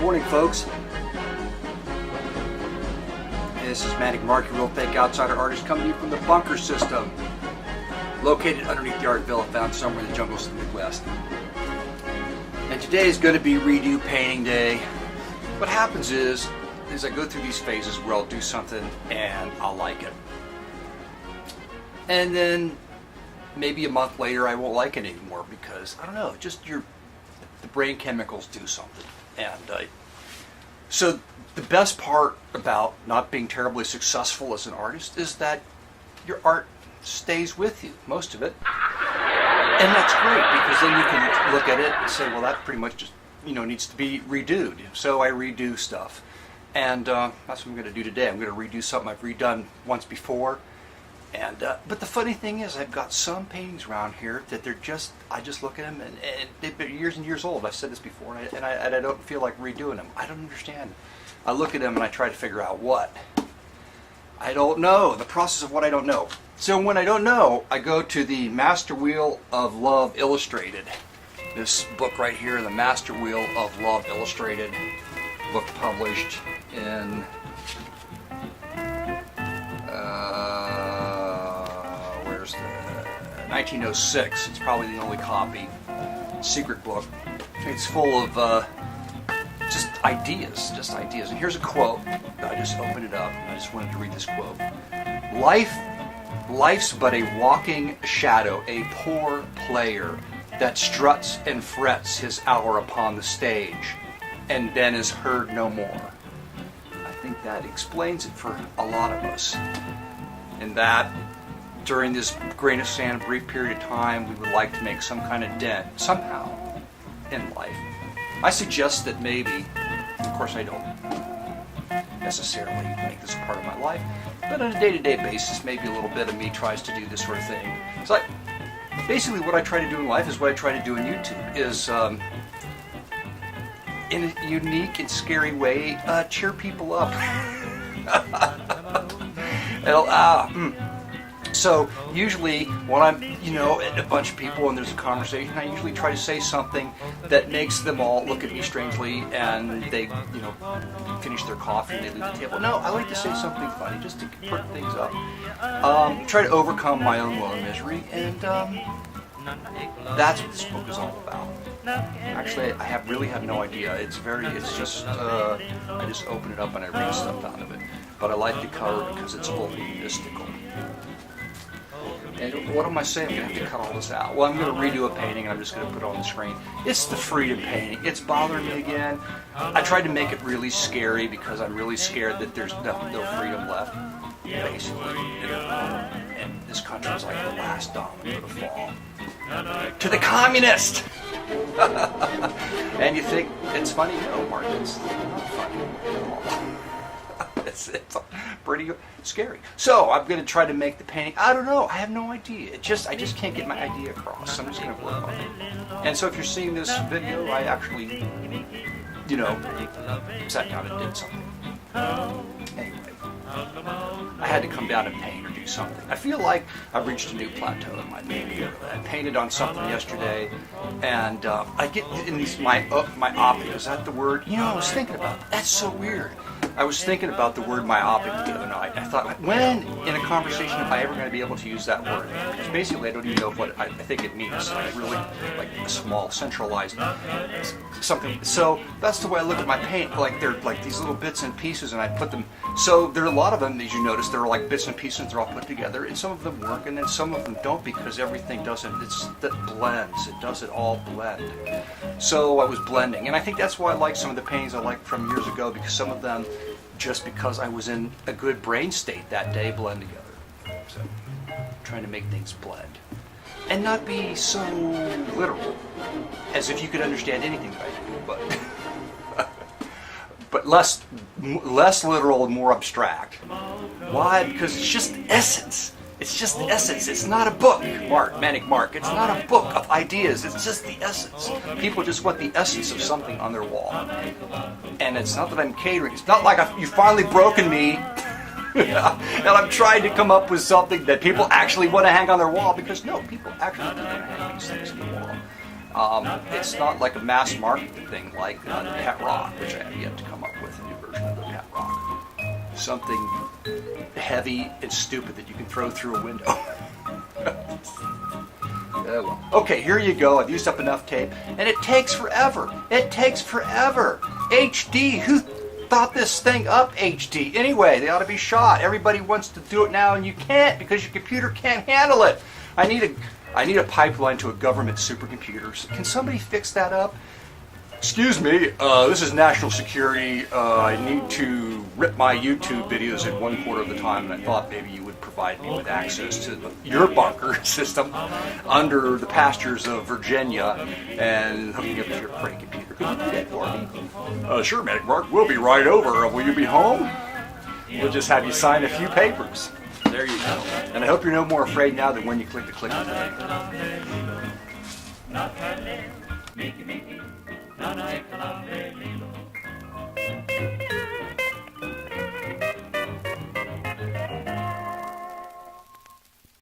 Morning, folks. This is Manic, your real fake outsider artist, coming to you from the bunker system, located underneath the art villa found somewhere in the jungles of the Midwest. And today is going to be Redew painting day. What happens is I go through these phases where I'll do something and I'll like it. And then maybe a month later I won't like it anymore because, I don't know, just the brain chemicals do something. And so the best part about not being terribly successful as an artist is that your art stays with you, most of it. And that's great because then you can look at it and say, well, that pretty much just, needs to be redewed. So I redo stuff. And that's what I'm going to do today. I'm going to redo something I've redone once before. And but the funny thing is, I've got some paintings around here that I just look at them and they've been years and years old. I've said this before, and I don't feel like redoing them. I don't understand. I look at them and I try to figure out what. I don't know. The process of what I don't know. So when I don't know, I go to the Master Wheel of Love Illustrated. This book right here, the Master Wheel of Love Illustrated, book published in 1906. It's probably the only copy. Secret book. It's full of just ideas. And here's a quote. I just opened it up. I just wanted to read this quote. Life's but a walking shadow, a poor player that struts and frets his hour upon the stage, and then is heard no more. I think that explains it for a lot of us. In that, during this grain of sand brief period of time, we would like to make some kind of dent somehow in life. I suggest that maybe, of course I don't necessarily make this a part of my life, but on a day-to-day basis, maybe a little bit of me tries to do this sort of thing. It's like, basically what I try to do in life is what I try to do on YouTube, is in a unique and scary way, cheer people up. So usually when I'm, at a bunch of people and there's a conversation, I usually try to say something that makes them all look at me strangely and they, finish their coffee and they leave the table. No, I like to say something funny just to perk things up. Try to overcome my own woe and misery, and that's what this book is all about. Actually, I really have no idea. I just open it up and I read stuff out of it. But I like the cover because it's fully mystical. And what am I saying? I'm going to have to cut all this out. Well, I'm going to redo a painting and I'm just going to put it on the screen. It's the Freedom painting. It's bothering me again. I tried to make it really scary because I'm really scared that there's no freedom left, basically. And this country is like the last domino to fall. To the communist! And you think, it's funny? No, Mark, it's not funny at all. It's pretty scary. So I'm going to try to make the painting. I don't know. I have no idea. I just can't get my idea across. So I'm just going to work on it. And so if you're seeing this video, I actually, sat down and did something. Anyway, I had to come down and paint or do something. I feel like I've reached a new plateau in my painting. I painted on something yesterday, and I get in my myopic. Is that the word? I was thinking about it. That's so weird. I was thinking about the word myopic the other night. I thought, when in a conversation am I ever going to be able to use that word? Because basically I don't even know what I think it means. Like really, like a small, centralized something. So that's the way I look at my paint. Like they're like these little bits and pieces, and I put them. So there are a lot of them, as you notice, they're like bits and pieces. They're all put together, and some of them work, and then some of them don't because everything doesn't. That blends. It does it all blend. So I was blending, and I think that's why I like some of the paintings I liked from years ago, because some of them, just because I was in a good brain state that day, blend together. So, trying to make things blend. And not be so literal, as if you could understand anything that I do, but less literal and more abstract. Why? Because it's just essence. It's just the essence. It's not a book, Manic Mark. It's not a book of ideas. It's just the essence. People just want the essence of something on their wall. And it's not that I'm catering. It's not like you've finally broken me and I'm trying to come up with something that people actually want to hang on their wall, because no, people actually do want to hang these things on the wall. It's not like a mass market thing like the Pet Rock, which I have yet to come up with a new version of the Pet Rock. Something heavy and stupid that you can throw through a window. Okay, here you go. I've used up enough tape, and it takes forever. It takes forever. HD, who thought this thing up, HD? Anyway, they ought to be shot. Everybody wants to do it now, and you can't because your computer can't handle it. I need a pipeline to a government supercomputer. Can somebody fix that up? Excuse me, this is national security. I need to rip my YouTube videos in 1/4 of the time, and I thought maybe you would provide me with access to your bunker system under the pastures of Virginia and hook me up to your pretty computer. Could you do that for me? Sure, Manic Mark. We'll be right over. Will you be home? We'll just have you sign a few papers. There you go. And I hope you're no more afraid now than when you click the click button.